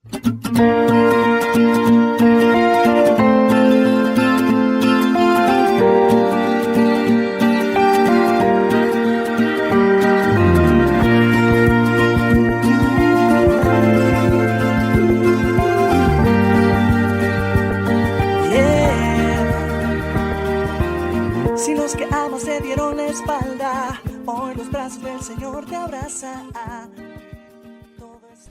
Si los que amas te dieron la espalda, hoy los brazos del Señor te abrazan.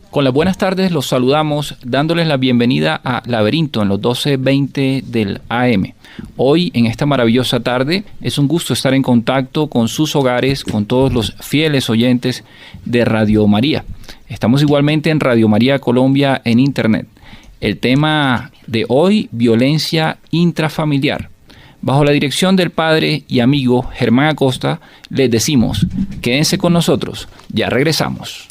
Con las buenas tardes los saludamos dándoles la bienvenida a Laberinto en los 12:20 del AM. Hoy, en esta maravillosa tarde, es un gusto estar en contacto con sus hogares, con todos los fieles oyentes de Radio María. Estamos igualmente en Radio María Colombia en Internet. El tema de hoy, violencia intrafamiliar. Bajo la dirección del padre y amigo Germán Acosta, les decimos, quédense con nosotros, ya regresamos.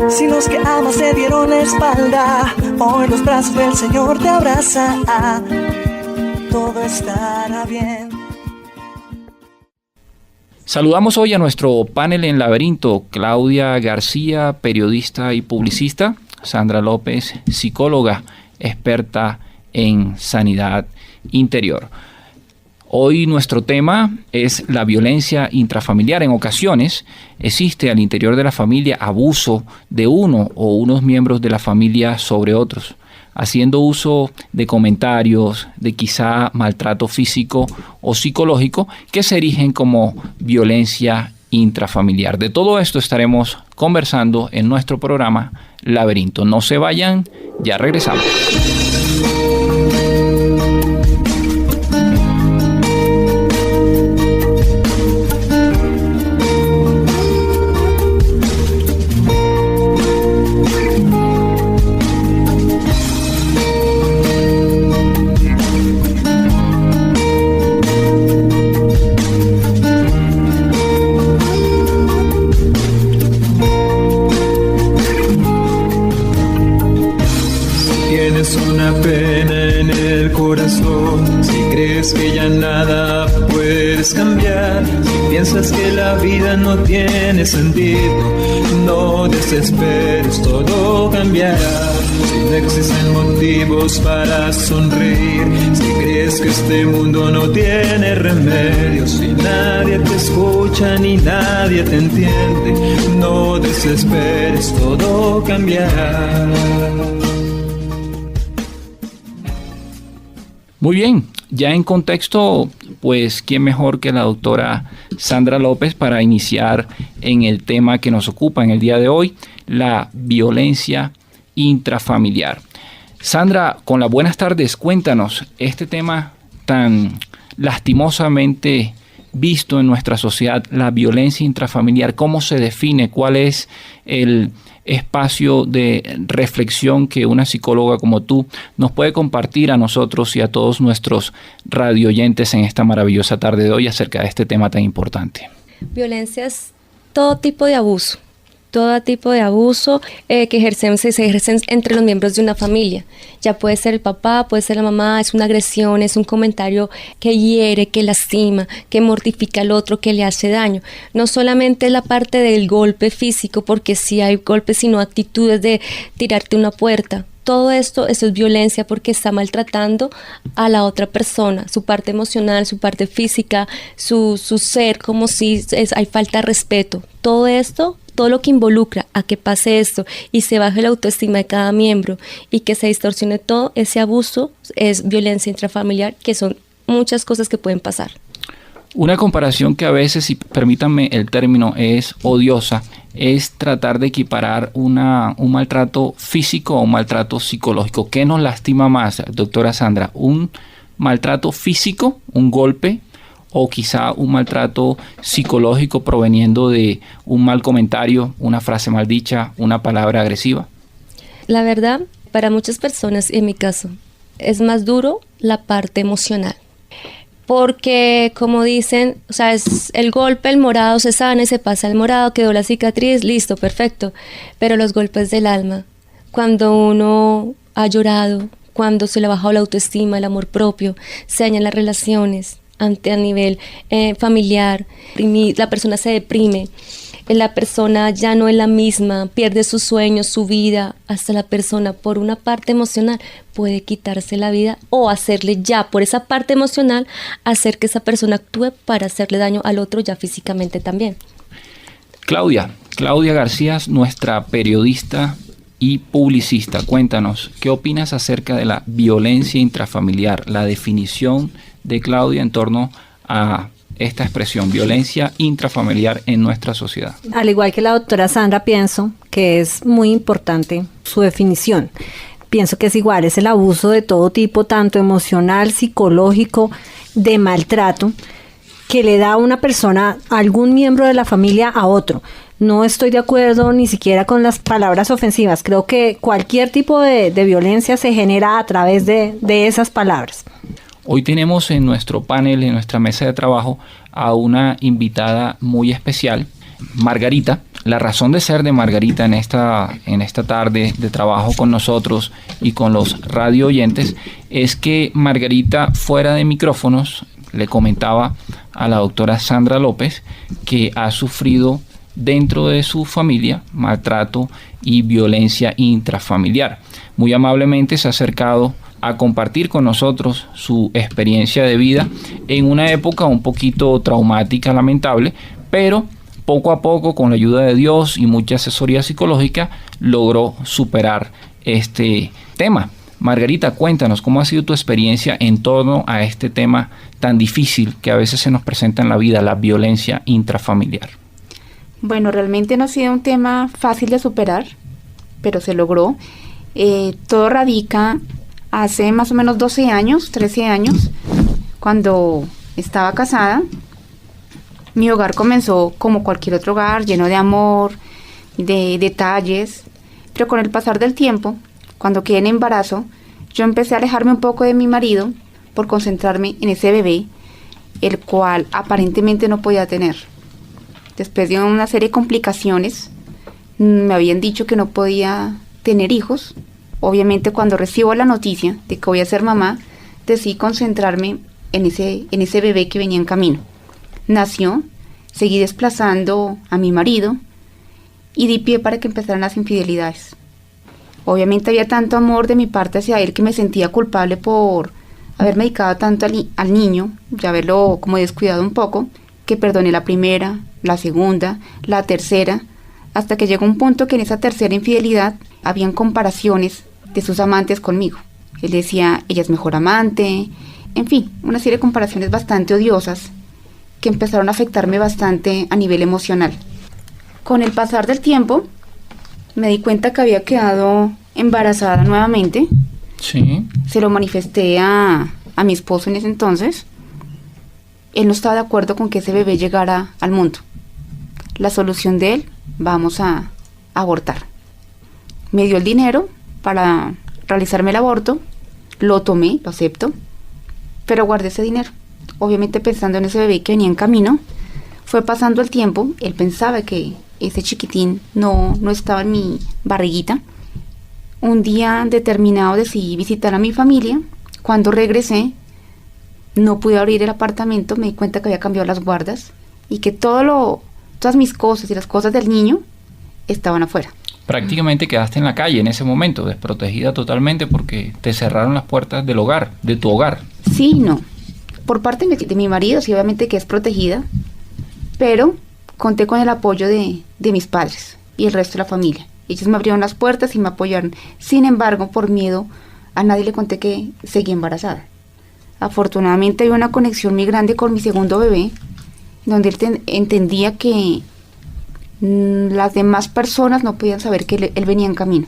Si los que amas te dieron la espalda, hoy los brazos del Señor te abrazan. Todo estará bien. Saludamos hoy a nuestro panel en Laberinto: Claudia García, periodista y publicista; Sandra López, psicóloga, experta en sanidad interior. Hoy nuestro tema es la violencia intrafamiliar. En ocasiones existe al interior de la familia abuso de uno o unos miembros de la familia sobre otros, haciendo uso de comentarios, de quizá maltrato físico o psicológico que se erigen como violencia intrafamiliar. De todo esto estaremos conversando en nuestro programa Laberinto. No se vayan, ya regresamos. Que ya nada puedes cambiar, si piensas que la vida no tiene sentido, no desesperes, todo cambiará. Si no existen motivos para sonreír, si crees que este mundo no tiene remedio, si nadie te escucha ni nadie te entiende, no desesperes, todo cambiará. Muy bien, ya en contexto, pues quién mejor que la doctora Sandra López para iniciar en el tema que nos ocupa en el día de hoy, la violencia intrafamiliar. Sandra, con las buenas tardes, cuéntanos este tema tan lastimosamente visto en nuestra sociedad, la violencia intrafamiliar. ¿Cómo se define? ¿Cuál es el espacio de reflexión que una psicóloga como tú nos puede compartir a nosotros y a todos nuestros radioyentes en esta maravillosa tarde de hoy acerca de este tema tan importante? Violencia es todo tipo de abuso que se ejercen entre los miembros de una familia. Ya puede ser el papá, puede ser la mamá, es una agresión, es un comentario que hiere, que lastima, que mortifica al otro, que le hace daño. No solamente la parte del golpe físico, porque sí hay golpes, sino actitudes de tirarte una puerta. Todo esto es violencia porque está maltratando a la otra persona, su parte emocional, su parte física, su ser, como si hay falta de respeto. Todo esto, todo lo que involucra a que pase esto y se baje la autoestima de cada miembro y que se distorsione todo ese abuso, es violencia intrafamiliar, que son muchas cosas que pueden pasar. Una comparación que a veces, y permítanme el término, es odiosa, es tratar de equiparar un maltrato físico o un maltrato psicológico. ¿Qué nos lastima más, doctora Sandra? ¿Un maltrato físico, un golpe, o quizá un maltrato psicológico proveniendo de un mal comentario, una frase mal dicha, una palabra agresiva? La verdad, para muchas personas, en mi caso, es más duro la parte emocional. porque como dicen, o sea, es el golpe, el morado se sana y se pasa el morado, quedó la cicatriz, listo, perfecto, pero los golpes del alma, cuando uno ha llorado, cuando se le ha bajado la autoestima, el amor propio, se dañan las relaciones a nivel familiar, la persona se deprime, la persona ya no es la misma, pierde sus sueños, su vida, hasta la persona por una parte emocional puede quitarse la vida o hacerle ya por esa parte emocional, hacer que esa persona actúe para hacerle daño al otro ya físicamente también. Claudia García, nuestra periodista y publicista, cuéntanos, ¿qué opinas acerca de la violencia intrafamiliar? La definición de Claudia en torno a esta expresión, violencia intrafamiliar en nuestra sociedad. Al igual que la doctora Sandra, pienso que es muy importante su definición. Pienso que es igual, es el abuso de todo tipo, tanto emocional, psicológico, de maltrato, que le da a una persona, a algún miembro de la familia, a otro. No estoy de acuerdo ni siquiera con las palabras ofensivas. Creo que cualquier tipo de violencia se genera a través de esas palabras. Hoy tenemos en nuestro panel, en nuestra mesa de trabajo, a una invitada muy especial, Margarita. La razón de ser de Margarita en esta tarde de trabajo con nosotros y con los radio oyentes es que Margarita, fuera de micrófonos, le comentaba a la doctora Sandra López que ha sufrido dentro de su familia maltrato y violencia intrafamiliar. Muy amablemente se ha acercado a compartir con nosotros su experiencia de vida en una época un poquito traumática, lamentable, pero poco a poco, con la ayuda de Dios y mucha asesoría psicológica, logró superar este tema. Margarita, cuéntanos cómo ha sido tu experiencia en torno a este tema tan difícil que a veces se nos presenta en la vida, la violencia intrafamiliar. Bueno, realmente no ha sido un tema fácil de superar, pero se logró. Todo radica hace más o menos 12 años, 13 años, cuando estaba casada. Mi hogar comenzó como cualquier otro hogar, lleno de amor, de detalles, pero con el pasar del tiempo, cuando quedé en embarazo, yo empecé a alejarme un poco de mi marido por concentrarme en ese bebé, el cual aparentemente no podía tener. Después de una serie de complicaciones, me habían dicho que no podía tener hijos. Obviamente, cuando recibo la noticia de que voy a ser mamá, decidí concentrarme en ese bebé que venía en camino. Nació, seguí desplazando a mi marido y di pie para que empezaran las infidelidades. Obviamente había tanto amor de mi parte hacia él que me sentía culpable por haberme dedicado tanto al niño y haberlo como descuidado un poco, que perdoné la primera, la segunda, la tercera, hasta que llegó un punto que en esa tercera infidelidad habían comparaciones de sus amantes conmigo. Él decía, ella es mejor amante, en fin, una serie de comparaciones bastante odiosas que empezaron a afectarme bastante a nivel emocional. Con el pasar del tiempo, me di cuenta que había quedado embarazada nuevamente. Sí. Se lo manifesté a mi esposo en ese entonces. Él no estaba de acuerdo con que ese bebé llegara al mundo. La solución de él, vamos a abortar. Me dio el dinero para realizarme el aborto, lo tomé, lo acepto, pero guardé ese dinero. Obviamente pensando en ese bebé que venía en camino. Fue pasando el tiempo, él pensaba que ese chiquitín no estaba en mi barriguita. Un día determinado decidí visitar a mi familia. Cuando regresé, no pude abrir el apartamento, me di cuenta que había cambiado las guardas y que todas mis cosas y las cosas del niño estaban afuera. Prácticamente quedaste en la calle en ese momento, desprotegida totalmente porque te cerraron las puertas del hogar, de tu hogar. Sí, no. Por parte de mi marido, sí, obviamente que es protegida, pero conté con el apoyo de mis padres y el resto de la familia. Ellos me abrieron las puertas y me apoyaron. Sin embargo, por miedo, a nadie le conté que seguía embarazada. Afortunadamente hay una conexión muy grande con mi segundo bebé, donde él entendía que las demás personas no podían saber que él venía en camino.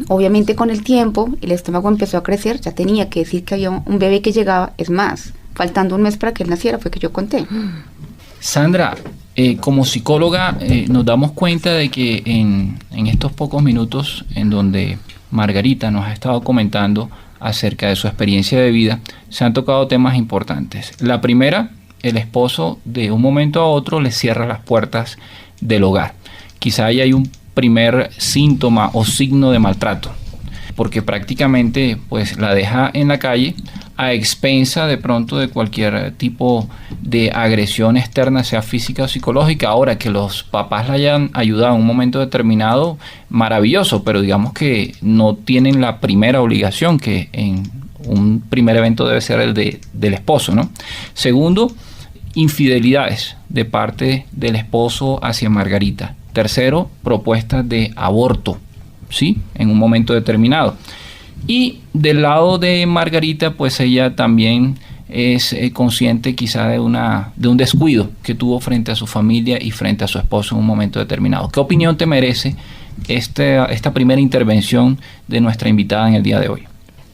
Obviamente con el tiempo el estómago empezó a crecer, ya tenía que decir que había un bebé que llegaba, es más, faltando un mes para que él naciera fue que yo conté. Sandra, como psicóloga nos damos cuenta de que en estos pocos minutos en donde Margarita nos ha estado comentando acerca de su experiencia de vida, se han tocado temas importantes. La primera, el esposo de un momento a otro le cierra las puertas del hogar. Quizá ahí hay un primer síntoma o signo de maltrato, porque prácticamente pues la deja en la calle a expensa de pronto de cualquier tipo de agresión externa, sea física o psicológica. Ahora, que los papás la hayan ayudado en un momento determinado, maravilloso, pero digamos que no tienen la primera obligación, que en un primer evento debe ser el del esposo, ¿no? Segundo, infidelidades de parte del esposo hacia Margarita. Tercero, propuestas de aborto, ¿sí?, en un momento determinado. Y del lado de Margarita, pues ella también es consciente quizá de un descuido que tuvo frente a su familia y frente a su esposo en un momento determinado. ¿Qué opinión te merece esta primera intervención de nuestra invitada en el día de hoy?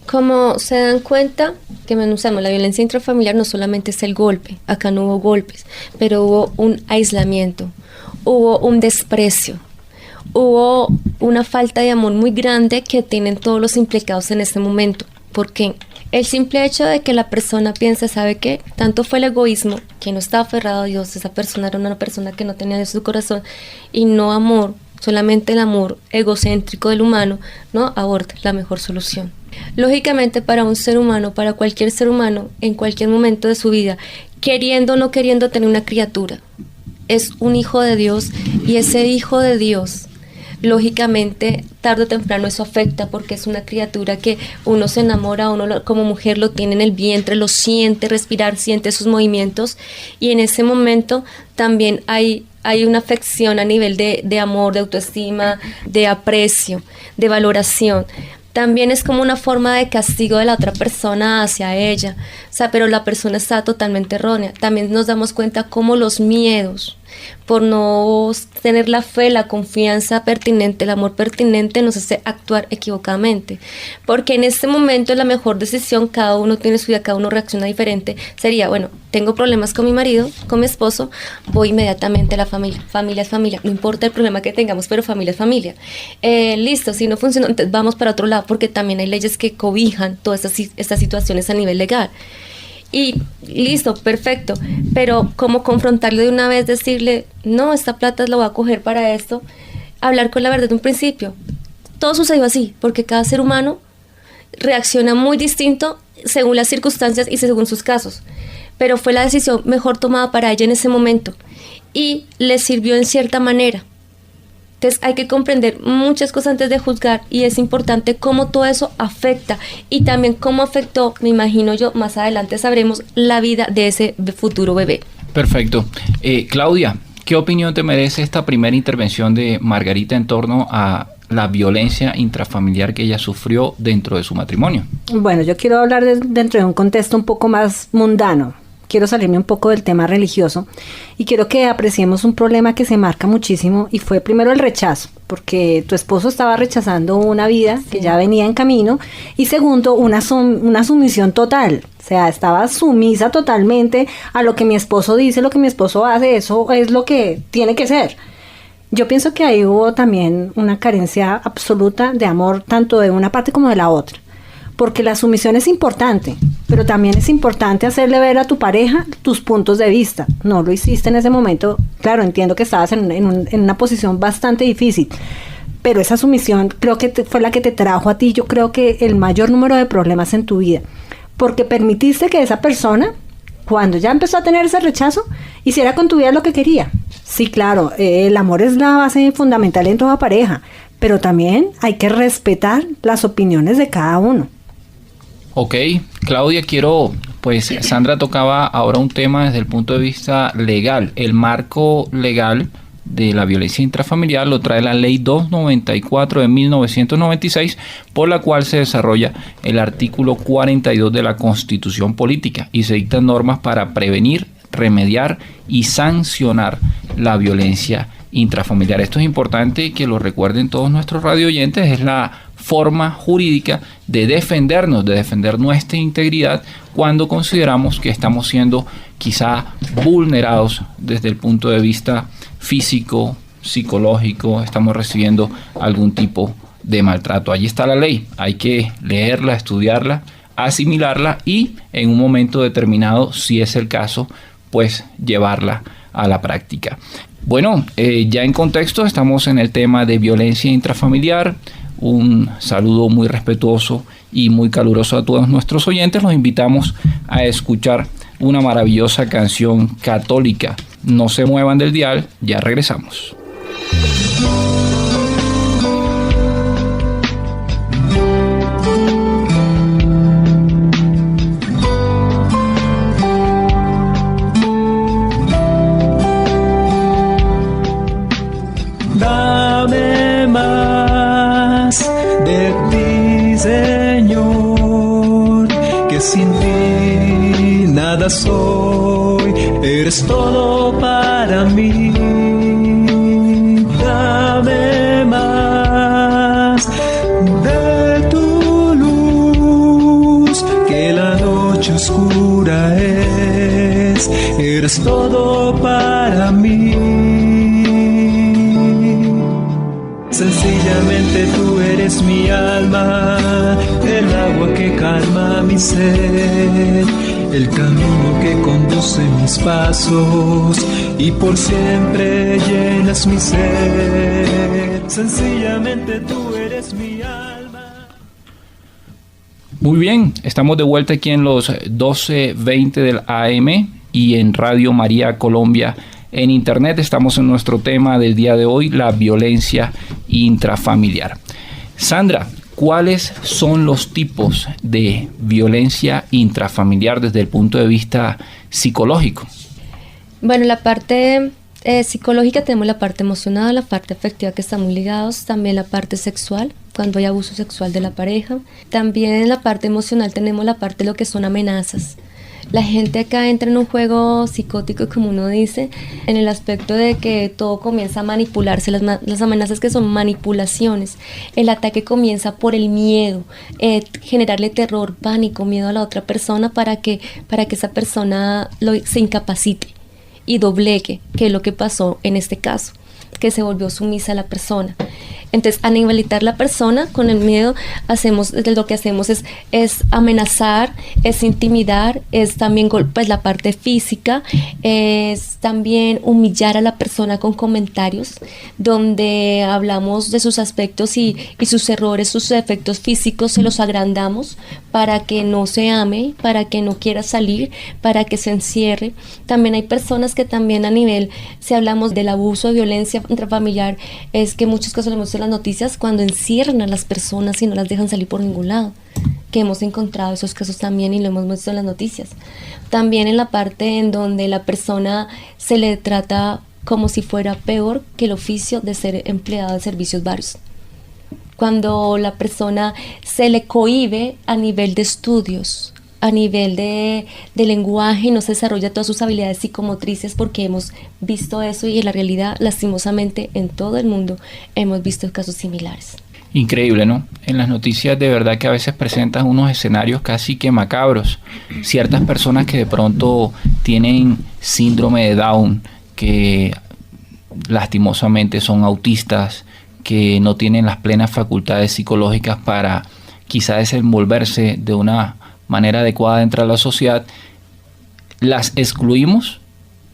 Como se dan cuenta, que menuzamos, la violencia intrafamiliar no solamente es el golpe, acá no hubo golpes, pero hubo un aislamiento, hubo un desprecio, hubo una falta de amor muy grande que tienen todos los implicados en este momento. ¿Por qué? El simple hecho de que la persona piensa, ¿sabe qué? Tanto fue el egoísmo, que no estaba aferrado a Dios, esa persona era una persona que no tenía Dios en su corazón, y no amor, solamente el amor egocéntrico del humano, no aborta, la mejor solución. Lógicamente, para un ser humano, para cualquier ser humano, en cualquier momento de su vida, queriendo o no queriendo tener una criatura, es un hijo de Dios, y ese hijo de Dios, lógicamente, tarde o temprano eso afecta, porque es una criatura que uno se enamora, uno como mujer lo tiene en el vientre, lo siente respirar, siente sus movimientos, y en ese momento también hay una afección a nivel de amor, de autoestima, de aprecio, de valoración. También es como una forma de castigo de la otra persona hacia ella, o sea, pero la persona está totalmente errónea. También nos damos cuenta cómo los miedos, por no tener la fe, la confianza pertinente, el amor pertinente, nos hace actuar equivocadamente. Porque en este momento la mejor decisión, cada uno tiene su vida, cada uno reacciona diferente, sería, bueno, tengo problemas con mi marido, con mi esposo, voy inmediatamente a la familia. Familia es familia, no importa el problema que tengamos, pero familia es familia. Listo, si no funciona, entonces vamos para otro lado, porque también hay leyes que cobijan todas estas situaciones a nivel legal. Y listo, perfecto, pero ¿cómo confrontarle de una vez? Decirle, no, esta plata la voy a coger para esto. Hablar con la verdad de un principio. Todo sucedió así, porque cada ser humano reacciona muy distinto según las circunstancias y según sus casos, pero fue la decisión mejor tomada para ella en ese momento y le sirvió en cierta manera. Entonces hay que comprender muchas cosas antes de juzgar, y es importante cómo todo eso afecta, y también cómo afectó, me imagino yo, más adelante sabremos, la vida de ese futuro bebé. Perfecto. Claudia, ¿qué opinión te merece esta primera intervención de Margarita en torno a la violencia intrafamiliar que ella sufrió dentro de su matrimonio? Bueno, yo quiero hablar dentro de un contexto un poco más mundano. Quiero salirme un poco del tema religioso y quiero que apreciemos un problema que se marca muchísimo, y fue primero el rechazo, porque tu esposo estaba rechazando una vida que ya venía en camino, y segundo, una sumisión total, o sea, estaba sumisa totalmente a lo que mi esposo dice, lo que mi esposo hace, eso es lo que tiene que ser. Yo pienso que ahí hubo también una carencia absoluta de amor, tanto de una parte como de la otra. Porque la sumisión es importante, pero también es importante hacerle ver a tu pareja tus puntos de vista. No lo hiciste en ese momento. Claro, entiendo que estabas en una posición bastante difícil, pero esa sumisión creo que fue la que te trajo a ti, yo creo que el mayor número de problemas en tu vida. Porque permitiste que esa persona, cuando ya empezó a tener ese rechazo, hiciera con tu vida lo que quería. Sí, claro, el amor es la base fundamental en toda pareja, pero también hay que respetar las opiniones de cada uno. Ok, Claudia, Sandra tocaba ahora un tema desde el punto de vista legal. El marco legal de la violencia intrafamiliar lo trae la Ley 294 de 1996, por la cual se desarrolla el artículo 42 de la Constitución Política y se dictan normas para prevenir, remediar y sancionar la violencia intrafamiliar. Esto es importante que lo recuerden todos nuestros radioyentes, es la forma jurídica de defendernos, de defender nuestra integridad cuando consideramos que estamos siendo quizá vulnerados desde el punto de vista físico, psicológico, estamos recibiendo algún tipo de maltrato. Allí está la ley, hay que leerla, estudiarla, asimilarla y en un momento determinado, si es el caso, pues llevarla a la práctica. Bueno, ya en contexto estamos en el tema de violencia intrafamiliar. Un saludo muy respetuoso y muy caluroso a todos nuestros oyentes. Los invitamos a escuchar una maravillosa canción católica. No se muevan del dial, ya regresamos. Dame más de ti, Señor, que sin ti nada soy, eres todo para mí. Dame más de tu luz, que la noche oscura es, eres todo para mí. Sencillamente tú eres mi alma, el agua que calma mi sed, el camino que conduce mis pasos y por siempre llenas mi ser. Sencillamente tú eres mi alma. Muy bien, estamos de vuelta aquí en los 12:20 del AM y en Radio María Colombia. En internet estamos en nuestro tema del día de hoy, la violencia intrafamiliar. Sandra, ¿cuáles son los tipos de violencia intrafamiliar desde el punto de vista psicológico? Bueno, la parte psicológica tenemos la parte emocional, la parte afectiva que están muy ligados, también la parte sexual, cuando hay abuso sexual de la pareja. También en la parte emocional tenemos la parte de lo que son amenazas. La gente acá entra en un juego psicótico, como uno dice, en el aspecto de que todo comienza a manipularse, las amenazas que son manipulaciones. El ataque comienza por el miedo, generarle terror, pánico, miedo a la otra persona para que esa persona se incapacite y doblegue, que es lo que pasó en este caso, que se volvió sumisa a la persona. Entonces, al inhabilitar la persona con el miedo, lo que hacemos es amenazar, es intimidar, es también pues, la parte física, es también humillar a la persona con comentarios, donde hablamos de sus aspectos y sus errores, sus defectos físicos, se los agrandamos para que no se ame, para que no quiera salir, para que se encierre. También hay personas que también a nivel, si hablamos del abuso, de violencia intrafamiliar, es que muchos casos lo hemos visto en las noticias cuando encierran a las personas y no las dejan salir por ningún lado, que hemos encontrado esos casos también y lo hemos visto en las noticias. También en la parte en donde la persona se le trata como si fuera peor que el oficio de ser empleado de servicios varios. Cuando la persona se le cohíbe a nivel de estudios, a nivel de lenguaje, no se desarrolla todas sus habilidades psicomotrices, porque hemos visto eso y en la realidad, lastimosamente, en todo el mundo hemos visto casos similares. Increíble, ¿no? En las noticias de verdad que a veces presentan unos escenarios casi que macabros. Ciertas personas que de pronto tienen síndrome de Down, que lastimosamente son autistas, que no tienen las plenas facultades psicológicas para quizás desenvolverse de una manera adecuada dentro de la sociedad, las excluimos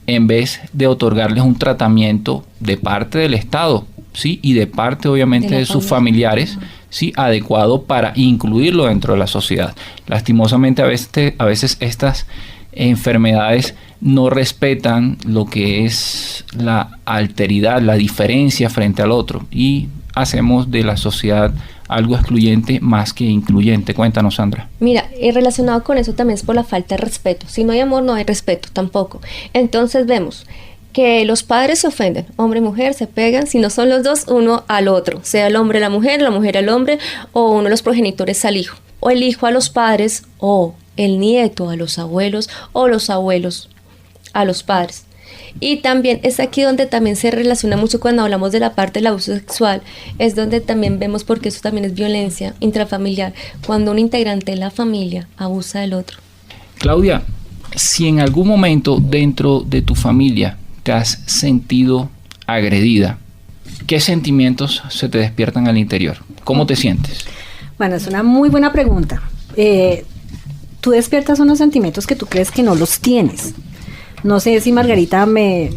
en vez de otorgarles un tratamiento de parte del Estado, ¿sí? Y de parte obviamente de sus familiares, ¿sí? Adecuado para incluirlo dentro de la sociedad. Lastimosamente a veces estas enfermedades no respetan lo que es la alteridad, la diferencia frente al otro, y hacemos de la sociedad algo excluyente más que incluyente. Cuéntanos, Sandra. Mira, relacionado con eso también es por la falta de respeto. Si no hay amor, no hay respeto tampoco. Entonces vemos que los padres se ofenden, hombre y mujer se pegan, si no son los dos, uno al otro, sea el hombre a la mujer al hombre, o uno de los progenitores al hijo, o el hijo a los padres, o el nieto a los abuelos, o los abuelos a los padres. Y también es aquí donde también se relaciona mucho cuando hablamos de la parte del abuso sexual, es donde también vemos, porque eso también es violencia intrafamiliar, cuando un integrante de la familia abusa del otro. Claudia, si en algún momento dentro de tu familia te has sentido agredida, ¿qué sentimientos se te despiertan al interior? ¿Cómo te sientes? Bueno, es una muy buena pregunta. Tú despiertas unos sentimientos que tú crees que no los tienes. No sé si Margarita me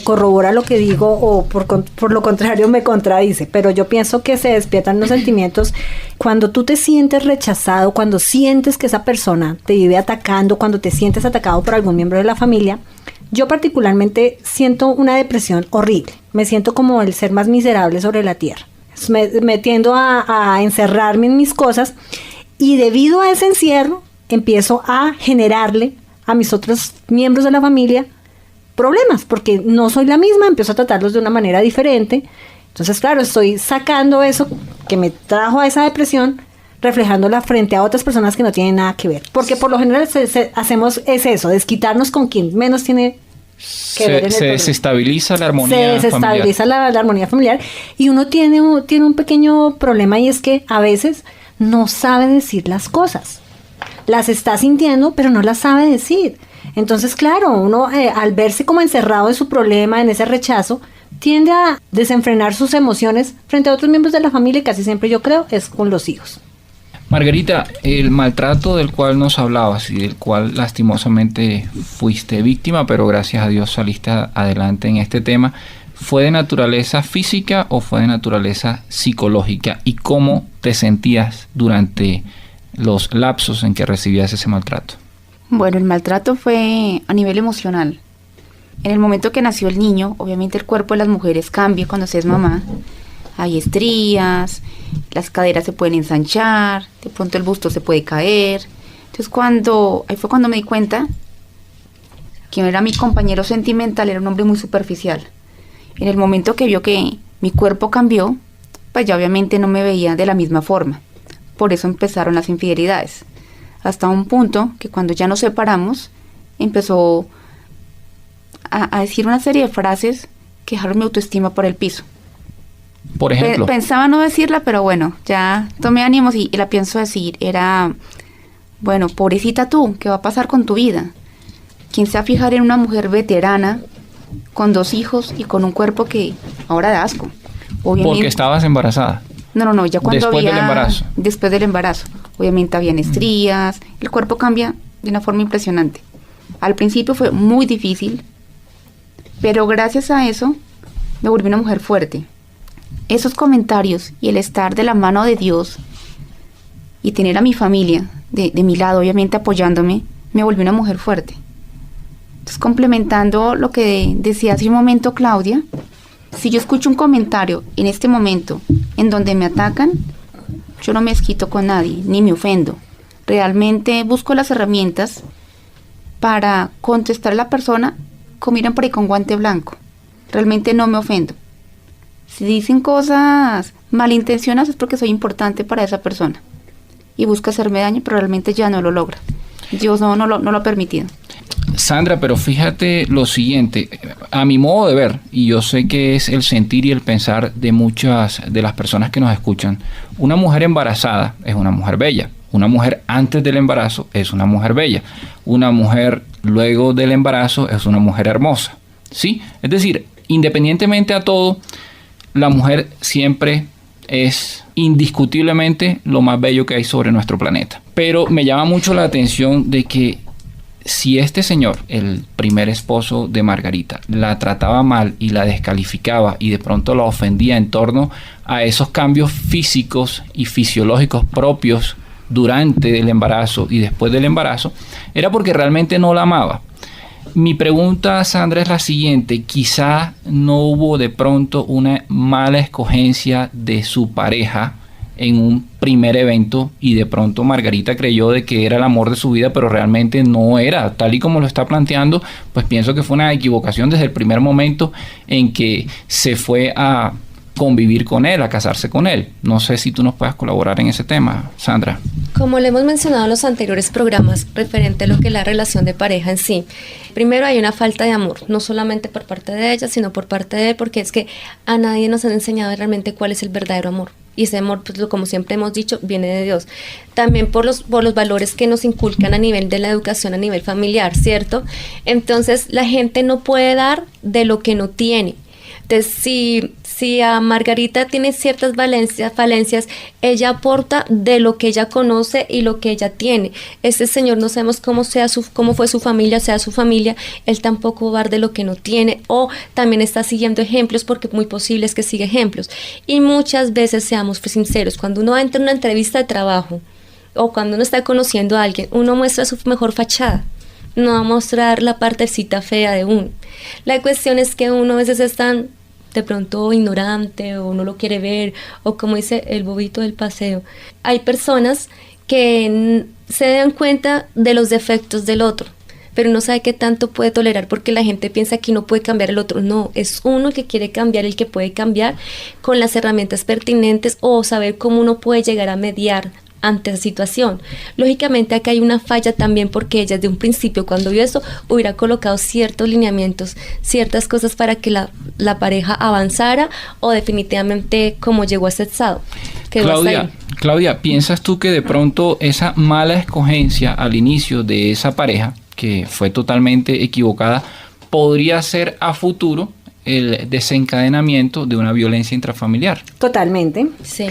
corrobora lo que digo o por lo contrario me contradice, pero yo pienso que se despiertan los sentimientos cuando tú te sientes rechazado, cuando sientes que esa persona te vive atacando, cuando te sientes atacado por algún miembro de la familia. Yo particularmente siento una depresión horrible, me siento como el ser más miserable sobre la tierra. Me tiendo a encerrarme en mis cosas y debido a ese encierro empiezo a generarle a mis otros miembros de la familia problemas, porque no soy la misma, empiezo a tratarlos de una manera diferente. Entonces, claro, estoy sacando eso que me trajo a esa depresión, reflejándola frente a otras personas que no tienen nada que ver. Porque por lo general hacemos eso, desquitarnos con quien menos tiene que ver en el problema. Se desestabiliza la armonía familiar. Se desestabiliza la armonía familiar y uno tiene un pequeño problema, y es que a veces no sabe decir las cosas. Las está sintiendo, pero no las sabe decir. Entonces, claro, uno al verse como encerrado en su problema, en ese rechazo, tiende a desenfrenar sus emociones frente a otros miembros de la familia, y casi siempre, yo creo, es con los hijos. Margarita, el maltrato del cual nos hablabas y del cual lastimosamente fuiste víctima, pero gracias a Dios saliste adelante en este tema, ¿fue de naturaleza física o fue de naturaleza psicológica? ¿Y cómo te sentías durante los lapsos en que recibías ese maltrato? Bueno, el maltrato fue a nivel emocional. En el momento que nació el niño, obviamente el cuerpo de las mujeres cambia cuando se es mamá. Hay estrías, las caderas se pueden ensanchar, de pronto el busto se puede caer. Entonces ahí fue cuando me di cuenta que era mi compañero sentimental, era un hombre muy superficial. En el momento que vio que mi cuerpo cambió, pues ya obviamente no me veía de la misma forma. Por eso empezaron las infidelidades. Hasta un punto que cuando ya nos separamos, empezó a decir una serie de frases que dejaron mi autoestima por el piso. Por ejemplo. Pensaba no decirla, pero bueno, ya tomé ánimos y la pienso decir. Era, bueno, pobrecita tú, ¿qué va a pasar con tu vida? ¿Quién se va a fijar en una mujer veterana, con 2 hijos y con un cuerpo que ahora da asco? Obviamente, porque estabas embarazada. No, ya cuando después del embarazo. Después del embarazo. Obviamente habían estrías, el cuerpo cambia de una forma impresionante. Al principio fue muy difícil, pero gracias a eso me volví una mujer fuerte. Esos comentarios y el estar de la mano de Dios y tener a mi familia de mi lado, obviamente apoyándome, me volví una mujer fuerte. Entonces, complementando lo que decía hace un momento Claudia, si yo escucho un comentario en este momento en donde me atacan, yo no me desquito con nadie, ni me ofendo. Realmente busco las herramientas para contestar a la persona como miran por ahí con guante blanco. Realmente no me ofendo. Si dicen cosas malintencionadas es porque soy importante para esa persona y busca hacerme daño, pero realmente ya no lo logra. Dios no lo ha permitido. Sandra, pero fíjate lo siguiente, a mi modo de ver, y yo sé que es el sentir y el pensar de muchas de las personas que nos escuchan, una mujer embarazada es una mujer bella, una mujer antes del embarazo es una mujer bella, una mujer luego del embarazo es una mujer hermosa, ¿sí? Es decir, independientemente a todo, la mujer siempre es indiscutiblemente lo más bello que hay sobre nuestro planeta. Pero me llama mucho la atención de que si este señor, el primer esposo de Margarita, la trataba mal y la descalificaba y de pronto la ofendía en torno a esos cambios físicos y fisiológicos propios durante el embarazo y después del embarazo, era porque realmente no la amaba. Mi pregunta, Sandra, es la siguiente. Quizá no hubo de pronto una mala escogencia de su pareja en un primer evento y de pronto Margarita creyó de que era el amor de su vida, pero realmente no era, tal y como lo está planteando. Pues pienso que fue una equivocación desde el primer momento en que se fue a convivir con él, a casarse con él. No sé si tú nos puedas colaborar en ese tema, Sandra. Como le hemos mencionado en los anteriores programas referente a lo que es la relación de pareja en sí, primero hay una falta de amor, no solamente por parte de ella, sino por parte de él, porque es que a nadie nos han enseñado realmente cuál es el verdadero amor. Y ese amor, pues, como siempre hemos dicho, viene de Dios. También por los valores que nos inculcan a nivel de la educación, a nivel familiar, ¿cierto? Entonces, la gente no puede dar de lo que no tiene. Entonces, si Si a Margarita tiene ciertas falencias, ella aporta de lo que ella conoce y lo que ella tiene. Este señor no sabemos cómo fue su familia, sea su familia, él tampoco va a dar de lo que no tiene, o también está siguiendo ejemplos, porque muy posible es que siga ejemplos. Y muchas veces, seamos sinceros, cuando uno entra en una entrevista de trabajo o cuando uno está conociendo a alguien, uno muestra su mejor fachada, no va a mostrar la partecita fea de uno. La cuestión es que uno a veces es tan de pronto ignorante o no lo quiere ver, o como dice el bobito del paseo. Hay personas que se dan cuenta de los defectos del otro, pero no sabe qué tanto puede tolerar, porque la gente piensa que no puede cambiar el otro. No, es uno el que quiere cambiar, el que puede cambiar con las herramientas pertinentes, o saber cómo uno puede llegar a mediar ante esa situación. Lógicamente acá hay una falla también, porque ella desde un principio, cuando vio eso, hubiera colocado ciertos lineamientos, ciertas cosas para que la pareja avanzara, o definitivamente como llegó a ese estado. Claudia, ¿piensas tú que de pronto esa mala escogencia al inicio de esa pareja, que fue totalmente equivocada, podría ser a futuro el desencadenamiento de una violencia intrafamiliar? Totalmente. Sí.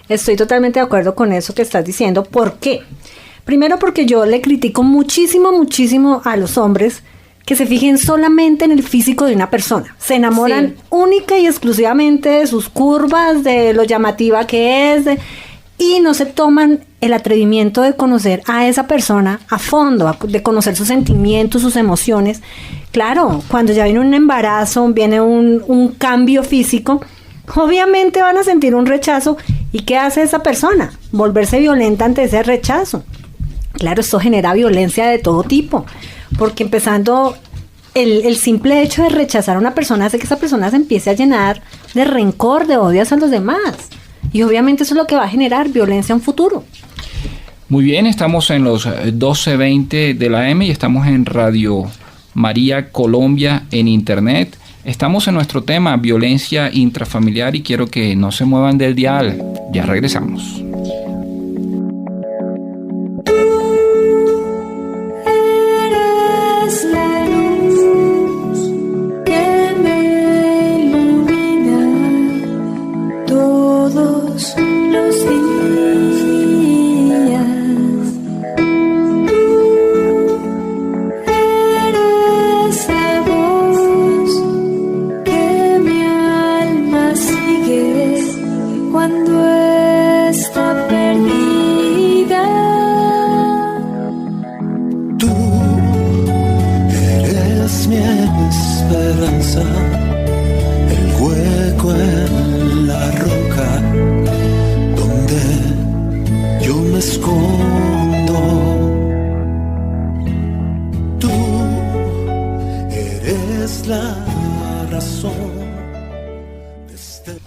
Estoy totalmente de acuerdo con eso que estás diciendo. ¿Por qué? Primero, porque yo le critico muchísimo a los hombres que se fijen solamente en el físico de una persona. Se enamoran única y exclusivamente de sus curvas, de lo llamativa que es, y no se toman el atrevimiento de conocer a esa persona a fondo, de conocer sus sentimientos, sus emociones. Claro, cuando ya viene un embarazo, viene un cambio físico, obviamente van a sentir un rechazo. ¿Y qué hace esa persona? Volverse violenta ante ese rechazo. Claro, esto genera violencia de todo tipo, porque empezando el simple hecho de rechazar a una persona hace que esa persona se empiece a llenar de rencor, de odio hacia los demás. Y obviamente eso es lo que va a generar violencia en futuro. Muy bien, estamos en los 12:20 de la AM y estamos en Radio María Colombia en Internet. Estamos en nuestro tema violencia intrafamiliar y quiero que no se muevan del dial. Ya regresamos.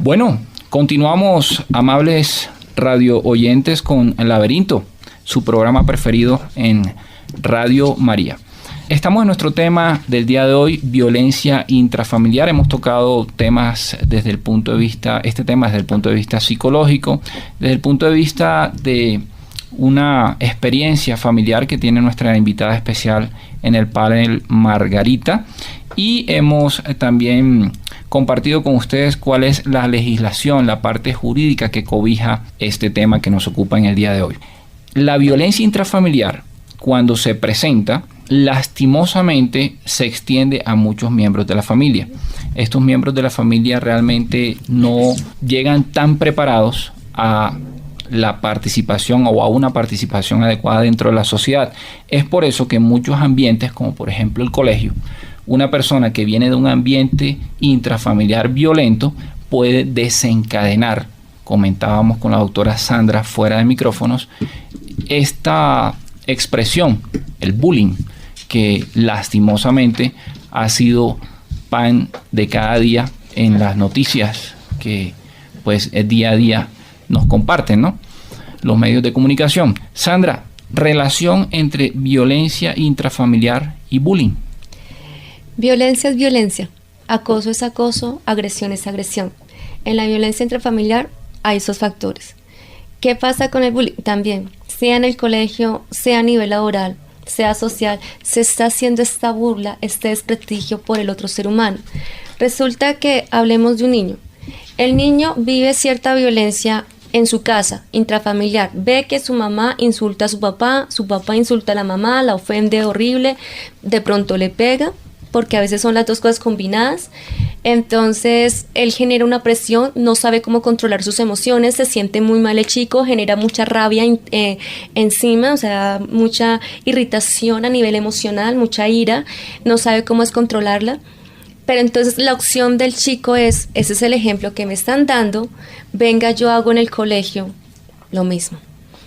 Bueno, continuamos, amables radio oyentes, con El Laberinto, su programa preferido en Radio María. Estamos en nuestro tema del día de hoy, violencia intrafamiliar. Hemos tocado temas desde el punto de vista, psicológico, desde el punto de vista de una experiencia familiar que tiene nuestra invitada especial en el panel, Margarita, y hemos también compartido con ustedes cuál es la legislación, la parte jurídica que cobija este tema que nos ocupa en el día de hoy. La violencia intrafamiliar, cuando se presenta, lastimosamente se extiende a muchos miembros de la familia. Estos miembros de la familia realmente no llegan tan preparados a la participación o a una participación adecuada dentro de la sociedad. Es por eso que en muchos ambientes, como por ejemplo el colegio, una persona que viene de un ambiente intrafamiliar violento puede desencadenar, comentábamos con la doctora Sandra fuera de micrófonos, esta expresión, el bullying, que lastimosamente ha sido pan de cada día en las noticias que pues día a día nos comparten, ¿no?, los medios de comunicación. Sandra, relación entre violencia intrafamiliar y bullying. Violencia es violencia, acoso es acoso, agresión es agresión. En la violencia intrafamiliar hay esos factores. ¿Qué pasa con el bullying? También, sea en el colegio, sea a nivel laboral, sea social, se está haciendo esta burla, este desprestigio por el otro ser humano. Resulta que hablemos de un niño. El niño vive cierta violencia en su casa, intrafamiliar, ve que su mamá insulta a su papá insulta a la mamá, la ofende horrible, de pronto le pega, porque a veces son las dos cosas combinadas. Entonces él genera una presión, no sabe cómo controlar sus emociones, se siente muy mal el chico, genera mucha rabia encima, o sea, mucha irritación a nivel emocional, mucha ira, no sabe cómo es controlarla. Pero entonces la opción del chico es, ese es el ejemplo que me están dando, venga, yo hago en el colegio lo mismo.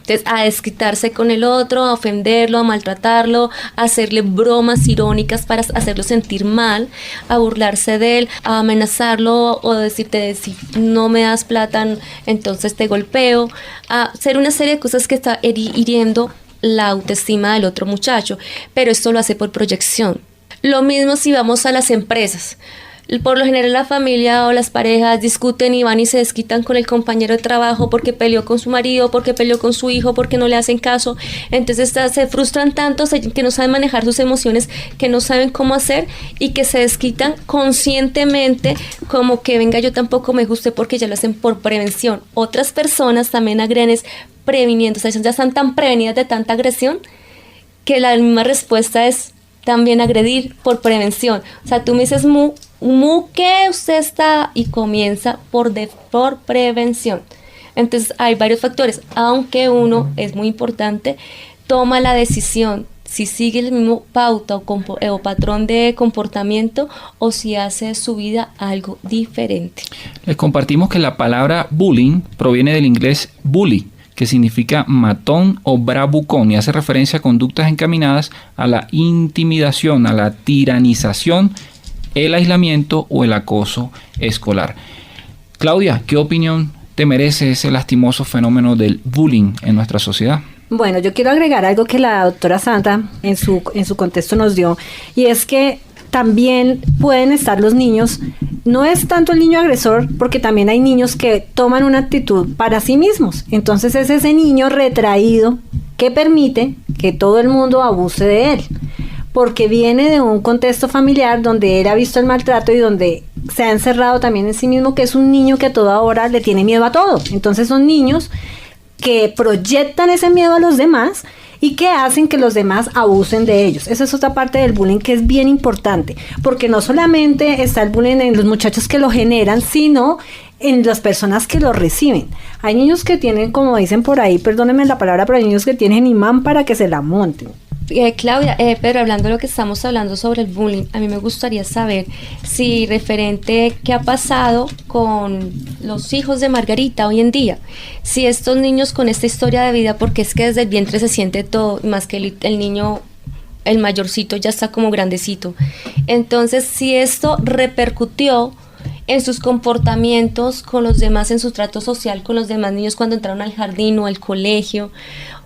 Entonces, a desquitarse con el otro, a ofenderlo, a maltratarlo, a hacerle bromas irónicas para hacerlo sentir mal, a burlarse de él, a amenazarlo o decirte, si no me das plata, entonces te golpeo, a hacer una serie de cosas que está hiriendo la autoestima del otro muchacho, pero esto lo hace por proyección. Lo mismo si vamos a las empresas. Por lo general la familia o las parejas discuten y van y se desquitan con el compañero de trabajo porque peleó con su marido, porque peleó con su hijo, porque no le hacen caso. Entonces se frustran tanto que no saben manejar sus emociones, que no saben cómo hacer y que se desquitan conscientemente, como que venga, yo tampoco me guste, porque ya lo hacen por prevención. Otras personas también agreden previniendo, o sea, ya están tan prevenidas de tanta agresión que la misma respuesta es también agredir por prevención. O sea, tú me dices que usted está, y comienza por prevención. Entonces hay varios factores, aunque uno es muy importante, toma la decisión si sigue el mismo pauta o patrón de comportamiento o si hace de su vida algo diferente. Les compartimos que la palabra bullying proviene del inglés bully, que significa matón o bravucón, y hace referencia a conductas encaminadas a la intimidación, a la tiranización, el aislamiento o el acoso escolar. Claudia, ¿qué opinión te merece ese lastimoso fenómeno del bullying en nuestra sociedad? Bueno, yo quiero agregar algo que la doctora Sandra en su contexto nos dio, y es que también pueden estar los niños, no es tanto el niño agresor, porque también hay niños que toman una actitud para sí mismos. Entonces es ese niño retraído que permite que todo el mundo abuse de él, porque viene de un contexto familiar donde él ha visto el maltrato y donde se ha encerrado también en sí mismo, que es un niño que a toda hora le tiene miedo a todo. Entonces son niños que proyectan ese miedo a los demás y que hacen que los demás abusen de ellos. Esa es otra parte del bullying que es bien importante, porque no solamente está el bullying en los muchachos que lo generan, sino en las personas que lo reciben. Hay niños que tienen, como dicen por ahí, perdónenme la palabra, pero hay niños que tienen imán para que se la monten. Claudia, pero hablando de lo que estamos hablando sobre el bullying, a mí me gustaría saber si referente qué ha pasado con los hijos de Margarita hoy en día, si estos niños con esta historia de vida, porque es que desde el vientre se siente todo, más que el niño, el mayorcito ya está como grandecito, entonces si esto repercutió en sus comportamientos con los demás, en su trato social con los demás niños cuando entraron al jardín o al colegio,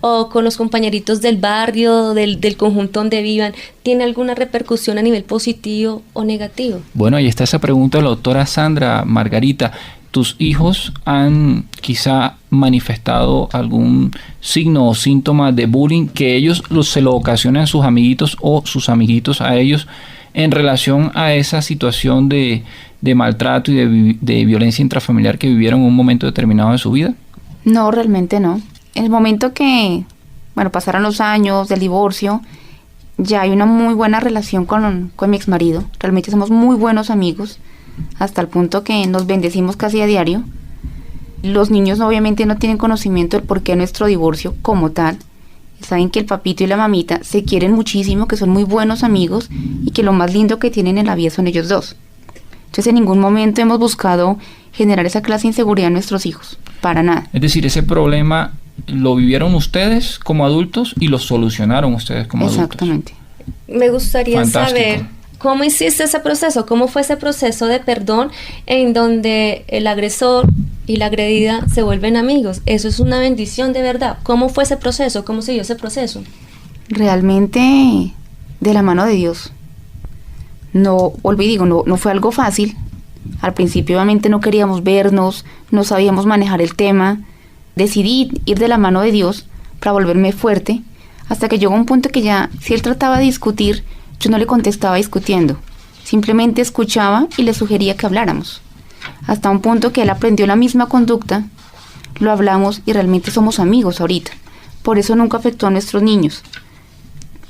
o con los compañeritos del barrio, del conjunto donde vivan, ¿tiene alguna repercusión a nivel positivo o negativo? Bueno, ahí está esa pregunta de la doctora Sandra. Margarita, ¿tus hijos han quizá manifestado algún signo o síntoma de bullying que ellos se lo ocasionan a sus amiguitos o sus amiguitos a ellos en relación a esa situación de maltrato y de violencia intrafamiliar que vivieron en un momento determinado de su vida? No, realmente no. En el momento que, pasaron los años del divorcio, ya hay una muy buena relación con mi exmarido. Realmente somos muy buenos amigos, hasta el punto que nos bendecimos casi a diario. Los niños obviamente no tienen conocimiento del porqué de nuestro divorcio como tal. Saben que el papito y la mamita se quieren muchísimo, que son muy buenos amigos y que lo más lindo que tienen en la vida son ellos dos. Entonces en ningún momento hemos buscado generar esa clase de inseguridad en nuestros hijos, para nada. Es decir, ese problema lo vivieron ustedes como adultos y lo solucionaron ustedes como adultos. Exactamente. Me gustaría Fantástico. saber cómo hiciste ese proceso, cómo fue ese proceso de perdón en donde el agresor y la agredida se vuelven amigos. Eso es una bendición de verdad. ¿Cómo fue ese proceso? ¿Cómo se dio ese proceso? Realmente de la mano de Dios. No fue algo fácil. Al principio obviamente no queríamos vernos, no sabíamos manejar el tema. Decidí ir de la mano de Dios para volverme fuerte, hasta que llegó un punto que ya, si él trataba de discutir, yo no le contestaba discutiendo. Simplemente escuchaba y le sugería que habláramos. hasta un punto que él aprendió la misma conducta, lo hablamos y realmente somos amigos ahorita. Por eso nunca afectó a nuestros niños.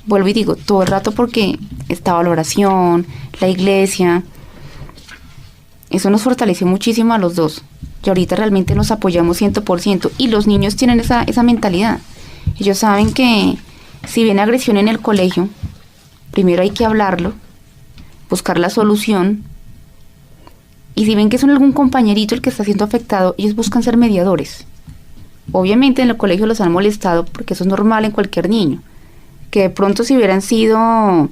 Vuelvo y digo, todo el rato porque estaba la oración, la iglesia. Eso nos fortaleció muchísimo a los dos. Y ahorita realmente nos apoyamos 100%. Y los niños tienen esa mentalidad. Ellos saben que si viene agresión en el colegio, primero hay que hablarlo, buscar la solución. Y si ven que es algún compañerito el que está siendo afectado, ellos buscan ser mediadores. Obviamente en el colegio los han molestado porque eso es normal en cualquier niño. Que de pronto si hubieran sido,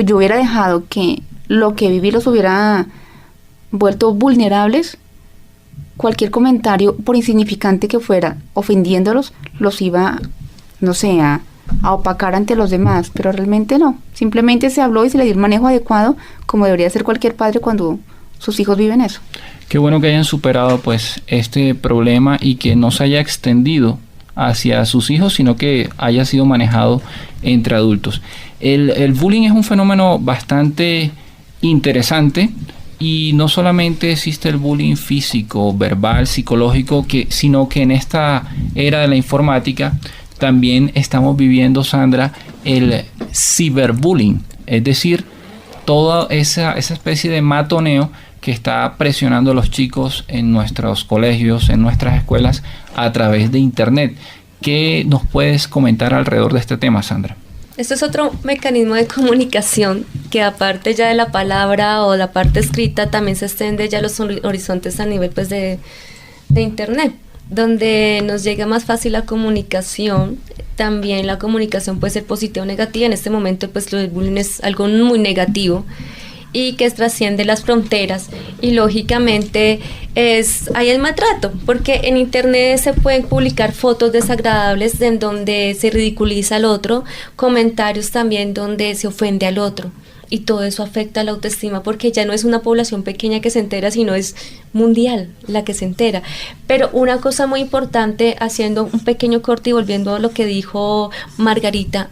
yo hubiera dejado que lo que viví los hubiera vuelto vulnerables, cualquier comentario, por insignificante que fuera, ofendiéndolos, los iba, no sé, a opacar ante los demás, pero realmente no. Simplemente se habló y se le dio el manejo adecuado, como debería hacer cualquier padre cuando sus hijos viven eso. Qué bueno que hayan superado pues este problema y que no se haya extendido hacia sus hijos, sino que haya sido manejado entre adultos. El bullying es un fenómeno bastante interesante y no solamente existe el bullying físico, verbal, psicológico, sino que en esta era de la informática también estamos viviendo, Sandra, el ciberbullying, es decir, toda esa especie de matoneo que está presionando a los chicos en nuestros colegios, en nuestras escuelas, a través de Internet. ¿Qué nos puedes comentar alrededor de este tema, Sandra? Esto es otro mecanismo de comunicación que aparte ya de la palabra o la parte escrita, también se extiende ya a los horizontes a nivel pues de Internet, donde nos llega más fácil la comunicación. También la comunicación puede ser positiva o negativa. En este momento pues el bullying es algo muy negativo y que trasciende las fronteras y lógicamente hay el maltrato, porque en Internet se pueden publicar fotos desagradables en donde se ridiculiza al otro, comentarios también donde se ofende al otro, y todo eso afecta a la autoestima porque ya no es una población pequeña que se entera, sino es mundial la que se entera. Pero una cosa muy importante, haciendo un pequeño corte y volviendo a lo que dijo Margarita,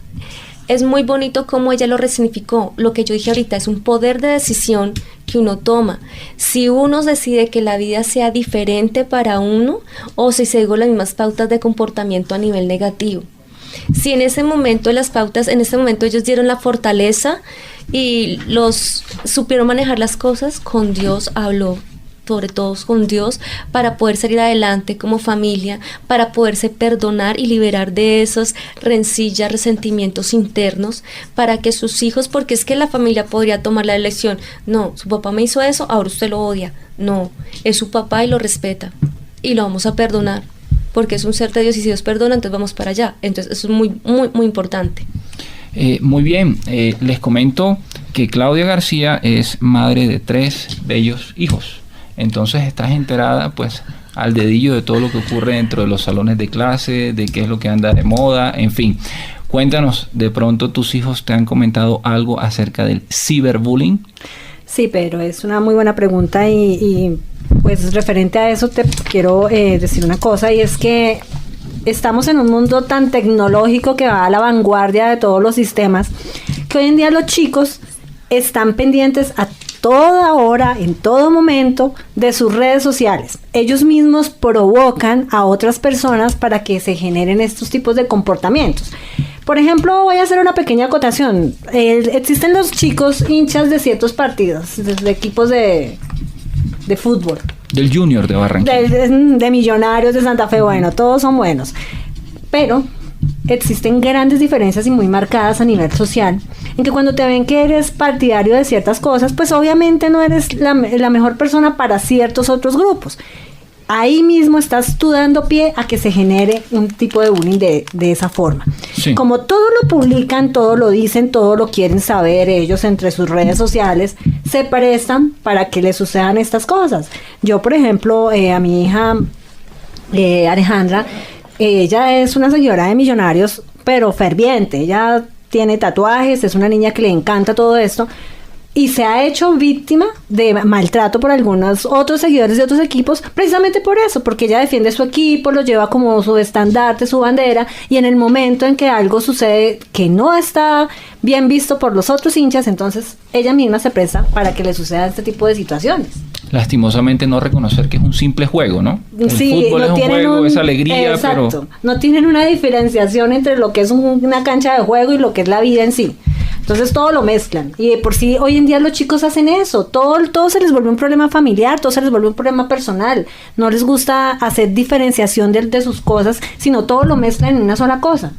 es muy bonito cómo ella lo resignificó. Lo que yo dije ahorita es un poder de decisión que uno toma. Si uno decide que la vida sea diferente para uno o si sigo las mismas pautas de comportamiento a nivel negativo. Si en ese momento ellos dieron la fortaleza y los supieron manejar las cosas, con Dios habló, sobre todo con Dios, para poder salir adelante como familia, para poderse perdonar y liberar de esos rencillas, resentimientos internos, para que sus hijos, porque es que la familia podría tomar la elección, no, su papá me hizo eso, ahora usted lo odia, no, es su papá y lo respeta, y lo vamos a perdonar, porque es un ser de Dios y si Dios perdona, entonces vamos para allá. Entonces eso es muy, muy, muy importante. Muy bien, les comento que Claudia García es madre de 3 bellos hijos. Entonces estás enterada pues al dedillo de todo lo que ocurre dentro de los salones de clase, de qué es lo que anda de moda, en fin. Cuéntanos, de pronto tus hijos te han comentado algo acerca del ciberbullying. Sí, pero es una muy buena pregunta y pues referente a eso te quiero decir una cosa, y es que estamos en un mundo tan tecnológico que va a la vanguardia de todos los sistemas, que hoy en día los chicos están pendientes a toda hora, en todo momento, de sus redes sociales. Ellos mismos provocan a otras personas para que se generen estos tipos de comportamientos. Por ejemplo, voy a hacer una pequeña acotación. Existen los chicos hinchas de ciertos partidos, de equipos de fútbol. Del Junior de Barranquilla. De Millonarios, de Santa Fe, bueno, todos son buenos. Pero existen grandes diferencias y muy marcadas a nivel social, en que cuando te ven que eres partidario de ciertas cosas, pues obviamente no eres la mejor persona para ciertos otros grupos. Ahí mismo estás tú dando pie a que se genere un tipo de bullying de esa forma. Sí. Como todo lo publican, todo lo dicen, todo lo quieren saber ellos entre sus redes sociales, se prestan para que les sucedan estas cosas. Yo, por ejemplo, a mi hija Alejandra, ella es una seguidora de Millonarios, pero ferviente. Ella tiene tatuajes, es una niña que le encanta todo esto, y se ha hecho víctima de maltrato por algunos otros seguidores de otros equipos, precisamente por eso, porque ella defiende su equipo, lo lleva como su estandarte, su bandera, y en el momento en que algo sucede que no está bien visto por los otros hinchas, entonces ella misma se presta para que le suceda este tipo de situaciones. lastimosamente no reconocer que es un simple juego, ¿no? Sí, el fútbol no es un juego, es alegría, exacto, pero... no tienen una diferenciación entre lo que es una cancha de juego y lo que es la vida en sí. Entonces todo lo mezclan, y de por sí hoy en día los chicos hacen eso, todo se les vuelve un problema familiar, todo se les vuelve un problema personal, no les gusta hacer diferenciación de sus cosas, sino todo lo mezclan en una sola cosa.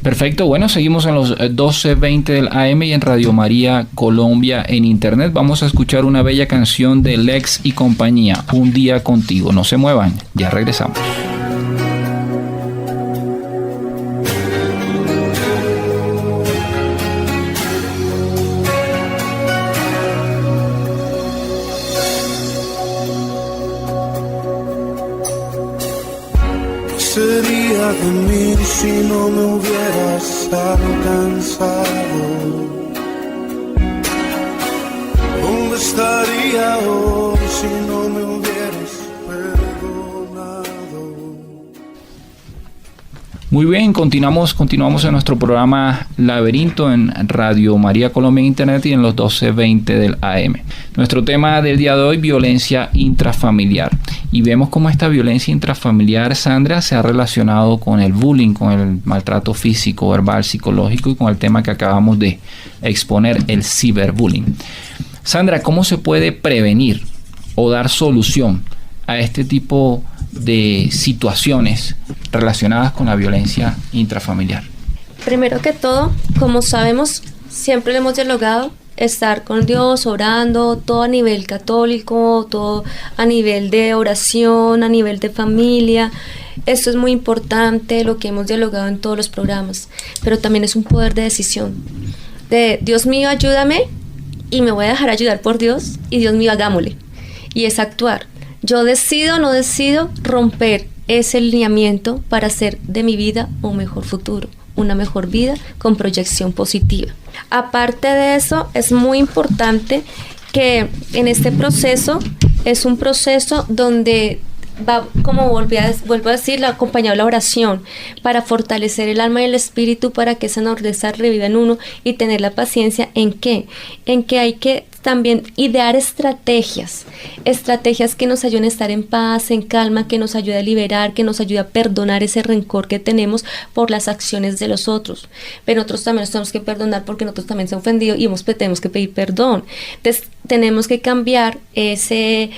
Perfecto, bueno, seguimos en los 12:20 del AM y en Radio María Colombia en internet. Vamos a escuchar una bella canción de Lex y compañía, Un día contigo. No se muevan, ya regresamos. Sería de mí si no me hubieras alcanzado. ¿Dónde estaría hoy si no me hubieras perdonado? Muy bien, continuamos en nuestro programa Laberinto en Radio María Colombia en internet y en los 12:20 del AM. Nuestro tema del día de hoy, violencia intrafamiliar. Y vemos cómo esta violencia intrafamiliar, Sandra, se ha relacionado con el bullying, con el maltrato físico, verbal, psicológico y con el tema que acabamos de exponer, el ciberbullying. Sandra, ¿cómo se puede prevenir o dar solución a este tipo de situaciones relacionadas con la violencia intrafamiliar? Primero que todo, como sabemos, siempre le hemos dialogado, estar con Dios, orando, todo a nivel católico, todo a nivel de oración, a nivel de familia. Esto es muy importante, lo que hemos dialogado en todos los programas, pero también es un poder de decisión. De Dios mío, ayúdame, y me voy a dejar ayudar por Dios, y Dios mío, hagámosle. Y es actuar. Yo decido, no decido romper ese lineamiento para hacer de mi vida un mejor futuro, una mejor vida con proyección positiva. Aparte de eso, es muy importante que en este proceso, es un proceso donde va, como vuelvo a decir, acompañado de la oración, para fortalecer el alma y el espíritu, para que esa nobleza reviva en uno y tener la paciencia. ¿En qué? En que hay que también idear estrategias que nos ayuden a estar en paz, en calma, que nos ayude a liberar, que nos ayude a perdonar ese rencor que tenemos por las acciones de los otros. Pero nosotros también nos tenemos que perdonar porque nosotros también se han ofendido y tenemos que pedir perdón. Entonces tenemos que cambiar ese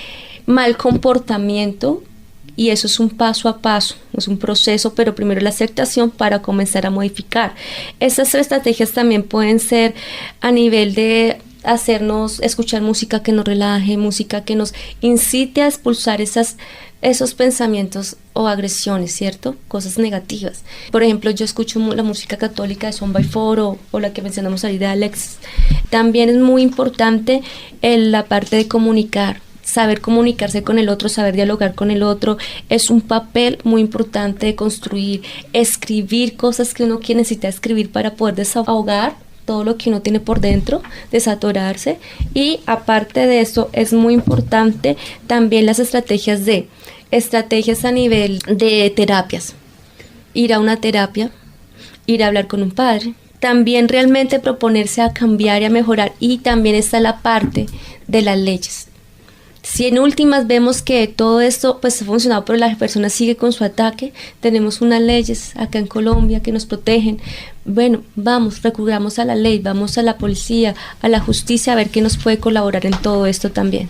mal comportamiento, y eso es un paso a paso, es un proceso, pero primero la aceptación para comenzar a modificar. Estas estrategias también pueden ser a nivel de hacernos escuchar música que nos relaje, música que nos incite a expulsar esos pensamientos o agresiones, ¿cierto? Cosas negativas. Por ejemplo, yo escucho la música católica de Son by Four o la que mencionamos ahorita de Alex. También es muy importante la parte de comunicar. Saber comunicarse con el otro, saber dialogar con el otro, es un papel muy importante de construir, escribir cosas que uno necesita escribir para poder desahogar todo lo que uno tiene por dentro, desatorarse. Y aparte de eso, es muy importante también las estrategias a nivel de terapias. Ir a una terapia, ir a hablar con un padre, también realmente proponerse a cambiar y a mejorar. Y también está la parte de las leyes. Si en últimas vemos que todo esto pues ha funcionado, pero la persona sigue con su ataque, tenemos unas leyes acá en Colombia que nos protegen. Bueno, recurramos a la ley, vamos a la policía, a la justicia, a ver qué nos puede colaborar en todo esto también.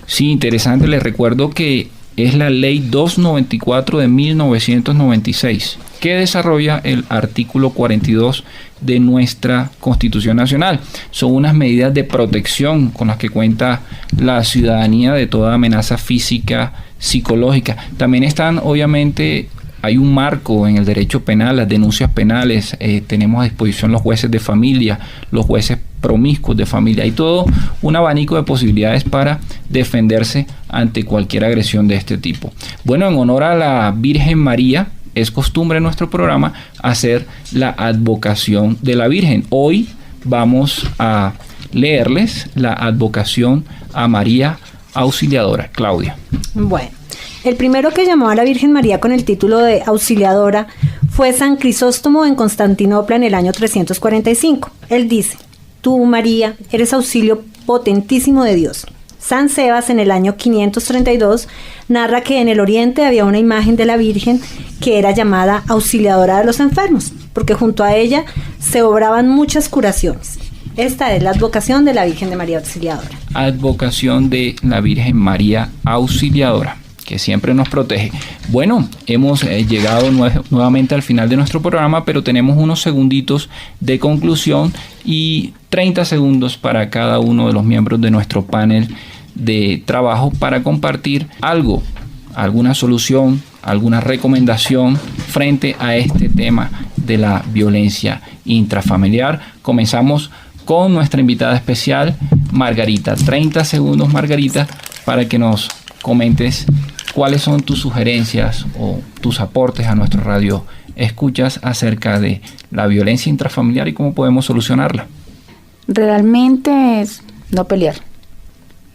Sí, interesante. Les recuerdo que es la ley 294 de 1996 que desarrolla el artículo 42 de nuestra Constitución Nacional. Son unas medidas de protección con las que cuenta la ciudadanía de toda amenaza física, psicológica. También están, obviamente, hay un marco en el derecho penal, las denuncias penales, tenemos a disposición los jueces de familia, los jueces promiscuos de familia. Hay todo un abanico de posibilidades para defenderse ante cualquier agresión de este tipo. Bueno, en honor a la Virgen María, es costumbre en nuestro programa hacer la advocación de la Virgen. Hoy vamos a leerles la advocación a María Auxiliadora. Claudia. Bueno, el primero que llamó a la Virgen María con el título de Auxiliadora fue San Crisóstomo en Constantinopla en el año 345. Él dice: Tú, María, eres auxilio potentísimo de Dios. San Sebas, en el año 532, narra que en el oriente había una imagen de la Virgen que era llamada auxiliadora de los enfermos, porque junto a ella se obraban muchas curaciones. Esta es la advocación de la Virgen de María Auxiliadora. Advocación de la Virgen María Auxiliadora, que siempre nos protege. Bueno, hemos llegado nuevamente al final de nuestro programa, pero tenemos unos segunditos de conclusión y 30 segundos para cada uno de los miembros de nuestro panel de trabajo para compartir algo, alguna solución, alguna recomendación frente a este tema de la violencia intrafamiliar. Comenzamos con nuestra invitada especial, Margarita. 30 segundos, Margarita, para que nos comentes cuáles son tus sugerencias o tus aportes a nuestro radio escuchas acerca de la violencia intrafamiliar y cómo podemos solucionarla. Realmente es no pelear,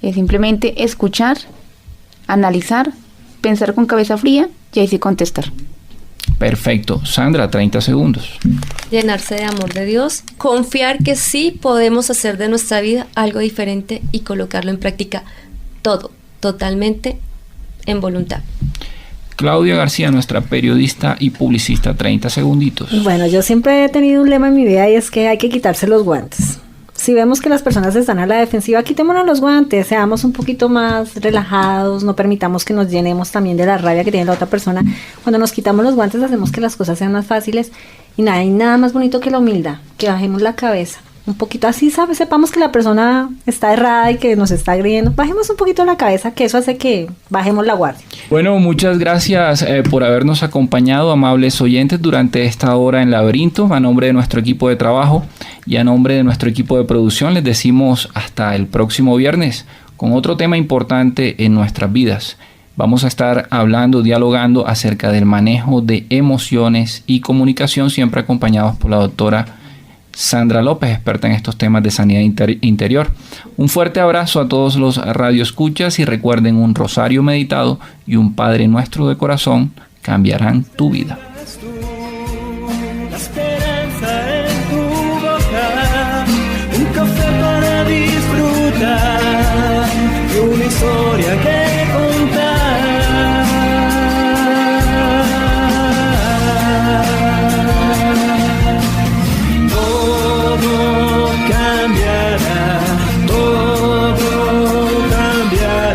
es simplemente escuchar, analizar, pensar con cabeza fría y ahí sí contestar. Perfecto. Sandra, 30 segundos. Llenarse de amor de Dios, confiar que sí podemos hacer de nuestra vida algo diferente y colocarlo en práctica todo, totalmente en voluntad. Claudia García, nuestra periodista y publicista, 30 segunditos. Bueno, yo siempre he tenido un lema en mi vida y es que hay que quitarse los guantes. Si vemos que las personas están a la defensiva, quitémonos los guantes, seamos un poquito más relajados, no permitamos que nos llenemos también de la rabia que tiene la otra persona. Cuando nos quitamos los guantes hacemos que las cosas sean más fáciles y nada, hay nada más bonito que la humildad, que bajemos la cabeza. Un poquito así, ¿sabes? Sepamos que la persona está errada y que nos está agrediendo. Bajemos un poquito la cabeza, que eso hace que bajemos la guardia. Bueno, muchas gracias por habernos acompañado, amables oyentes, durante esta hora en Laberinto. A nombre de nuestro equipo de trabajo y a nombre de nuestro equipo de producción, les decimos hasta el próximo viernes con otro tema importante en nuestras vidas. Vamos a estar hablando, dialogando acerca del manejo de emociones y comunicación, siempre acompañados por la doctora Sandra López, experta en estos temas de sanidad interior. Un fuerte abrazo a todos los radioescuchas y recuerden, un rosario meditado y un Padre Nuestro de corazón cambiarán tu vida. La esperanza en tu boca, un café para disfrutar.